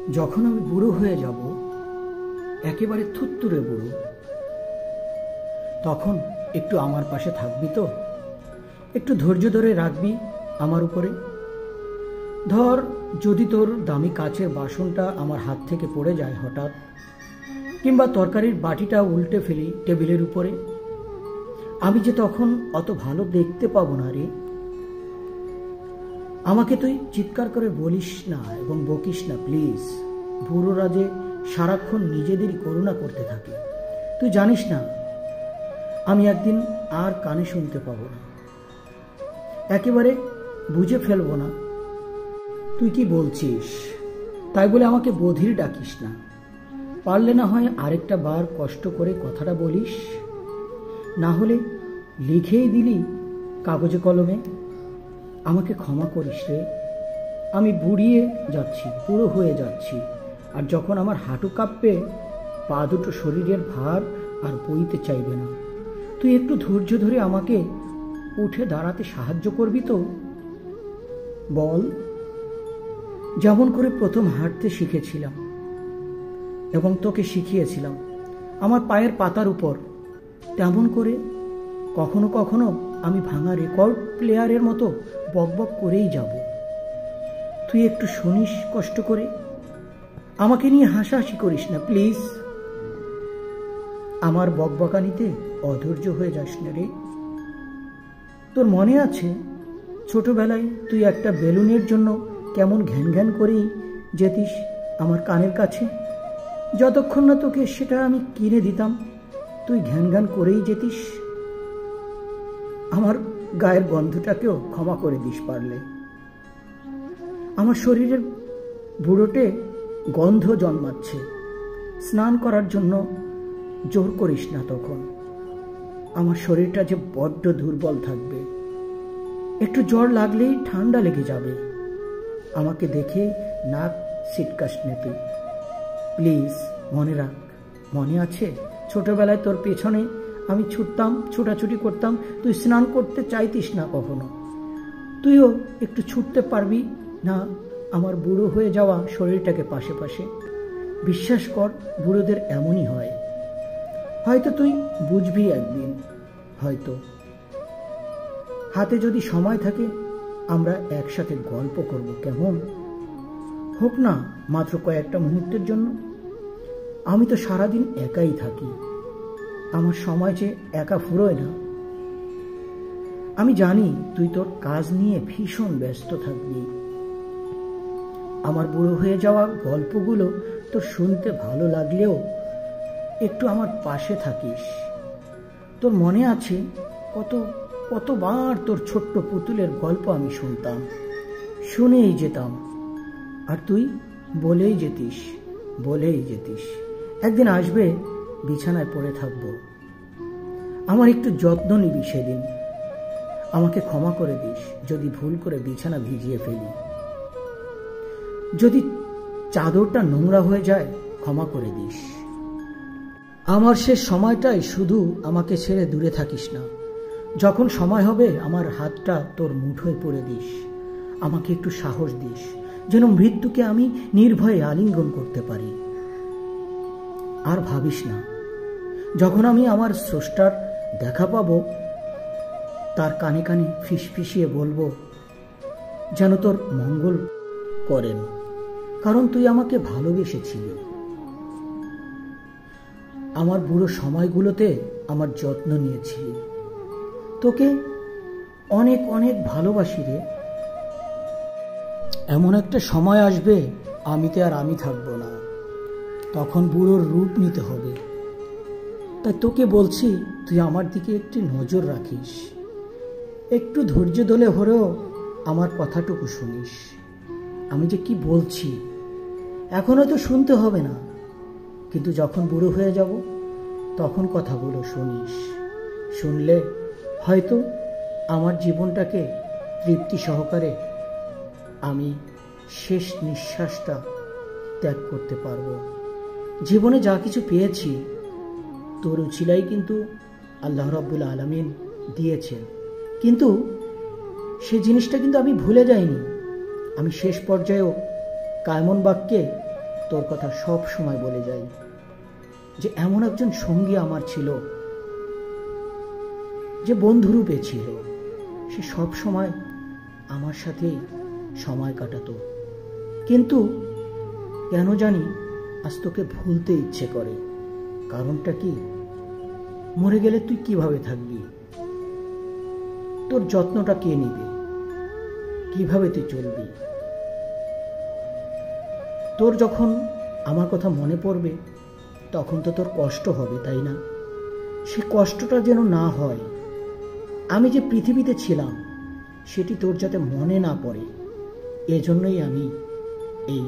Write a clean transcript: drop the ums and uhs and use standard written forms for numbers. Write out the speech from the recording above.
যখন আমি বুড়ো হয়ে যাব, একেবারে থুত্তুরে বুড়ো, তখন একটু আমার পাশে থাকবি তো? একটু ধৈর্য ধরে রাখবি আমার উপরে? ধর, যদি তোর দামি কাচের বাসনটা আমার হাত থেকে পড়ে যায় হঠাৎ, কিংবা তরকারির বাটিটা উল্টে ফেলি টেবিলের উপরে, আমি যে তখন অত ভালো দেখতে পাবো না রে। আমাকে তুই চিৎকার করে বলিস না এবং বকিস না প্লিজ। বুড়োরা যে সারাক্ষণ নিজেদেরই করুণা করতে থাকে, তুই জানিস না আমি একদিন আর কানে শুনতে পাবো না, একেবারে বুঝে ফেলবো না তুই কি বলছিস। তাই বলে আমাকে বধির ডাকিস না। পারলে না হয় আরেকটা বার কষ্ট করে কথাটা বলিস, না হলে লিখেই দিলি কাগজে কলমে। আমাকে ক্ষমা করিস রে। আমি বুড়িয়ে যাচ্ছি, বুড়ো হয়ে যাচ্ছি, আর যখন আমার হাঁটু কাঁপবে, পা দুটো শরীরের ভার আর বইতে চাইবে না, তুই একটু ধৈর্য ধরে আমাকে উঠে দাঁড়াতে সাহায্য করবি তো? বল। যেমন করে প্রথম হাঁটতে শিখেছিলাম এবং তোকে শিখিয়েছিলাম আমার পায়ের পাতার উপর, তেমন করে কখনো কখনো আমি ভাঙা রেকর্ড প্লেয়ারের মতো বকবক করেই যাব। তুই একটু শুনিস কষ্ট করে। আমাকে নিয়ে হাসাহাসি করিস না প্লিজ। আমার বকবকানিতে অধৈর্য হয়ে যাস না রে। তোর মনে আছে ছোটবেলায় তুই একটা বেলুনের জন্য কেমন ঘ্যান ঘ্যান করেই যেতিস আমার কানের কাছে? যতক্ষণ না তোকে সেটা আমি কিনে দিতাম, তুই ঘ্যান ঘ্যান করেই যেতিস। আমার গায়ের গন্ধটাকেও ক্ষমা করে দিস পারলে। আমার শরীরের বুড়োটে গন্ধ জন্মাচ্ছে, স্নান করার জন্য জোর করিস না তখন। আমার শরীরটা যে বড্ড দুর্বল থাকবে, একটু জ্বর লাগলেই ঠান্ডা লেগে যাবে। আমাকে দেখে নাক সিটকাস নে তুই প্লিজ। মনে রাখ, মনে আছে ছোটবেলায় তোর পেছনে আমি ছুটতাম, ছুটাছুটি করতাম, তুই স্নান করতে চাইতিস না কখনো। তুইও একটু ছুটতে পারবি না আমার বুড়ো হয়ে যাওয়া শরীরটাকে পাশে পাশে? বিশ্বাস কর, বুড়োদের এমনই হয়। হয়তো তুই বুঝবি একদিন, হয়তো। হাতে যদি সময় থাকে আমরা একসাথে গল্প করব, কেমন? হোক না মাত্র কয়েকটা মুহূর্তের জন্য। আমি তো সারাদিন একাই থাকি, আমার সময় যে একা ফুরোয় না। আমি জানি তুই তোর কাজ নিয়ে ভীষণ ব্যস্ত থাকবি। আমার বুড়ো হয়ে যাওয়া গল্পগুলো তোর শুনতে ভালো লাগলেও একটু আমার পাশে থাকিস। তোর মনে আছে কতবার তোর ছোট্ট পুতুলের গল্প আমি শুনতাম, শুনেই যেতাম, আর তুই বলেই যেতিস একদিন আসবে, বিছানায় পড়ে থাকবো। আমার একটু যত্ন নিবি সেদিন। আমাকে ক্ষমা করে দিস যদি ভুল করে বিছানা ভিজিয়ে ফেলি, যদি চাদরটা নোংরা হয়ে যায় ক্ষমা করে দিস। আমার শেষ সময়টাই শুধু আমাকে ছেড়ে দূরে থাকিস না। যখন সময় হবে আমার হাতটা তোর মুঠোয় পড়ে দিস। আমাকে একটু সাহস দিস, যেন মৃত্যুকে আমি নির্ভয়ে আলিঙ্গন করতে পারি। আর ভাবিস না, যখন আমি আমার স্রষ্টার দেখা পাবো, তার কানে কানে ফিসফিসিয়ে বলবো যেন তোর মঙ্গল করেন, কারণ তুই আমাকে ভালোবেসেছিলি। আমার বুড়ো সময়গুলোতে আমার যত্ন নিয়েছিলি। তোকে অনেক অনেক ভালোবাসি রে। এমন একটা সময় আসবে আমিতে আর আমি থাকবো না, তখন বুড়োর রূপ নিতে হবে। তাই তোকে বলছি, তুই আমার দিকে একটি নজর রাখিস, একটু ধৈর্য ধরে হলেও আমার কথাটুকু শুনিস। আমি যে কি বলছি এখন হয়তো শুনতে হবে না, কিন্তু যখন বুড়ো হয়ে যাব তখন কথাগুলো শুনিস। শুনলে হয়তো আমার জীবনটাকে তৃপ্তি সহকারে আমি শেষ নিঃশ্বাসটা ত্যাগ করতে পারবো। জীবনে যা কিছু পেয়েছি তোর উছিলাই কিন্তু আল্লাহ রাব্বুল আলামিন দিয়েছেন, কিন্তু সে জিনিসটা কিন্তু আমি ভুলে যাইনি। আমি শেষ পর্যায়েও কায়মন বাক্যে তোর কথা সব সময় বলে যাই, যে এমন একজন সঙ্গী আমার ছিল, যে বন্ধুরূপে ছিল, সে সব সময় আমার সাথে সময় কাটাতো। কিন্তু কেন জানি আজ তোকে ভুলতে ইচ্ছে করে। কারণটা কি? মরে গেলে তুই কিভাবে থাকবি? তোর যত্নটা কে নিবে? কিভাবে তুই চলবি? তোর যখন আমার কথা মনে পড়বে তখন তো তোর কষ্ট হবে, তাই না? সে কষ্টটা যেন না হয়। আমি যে পৃথিবীতে ছিলাম সেটি তোর যাতে মনে না পড়ে, এজন্যই আমি এই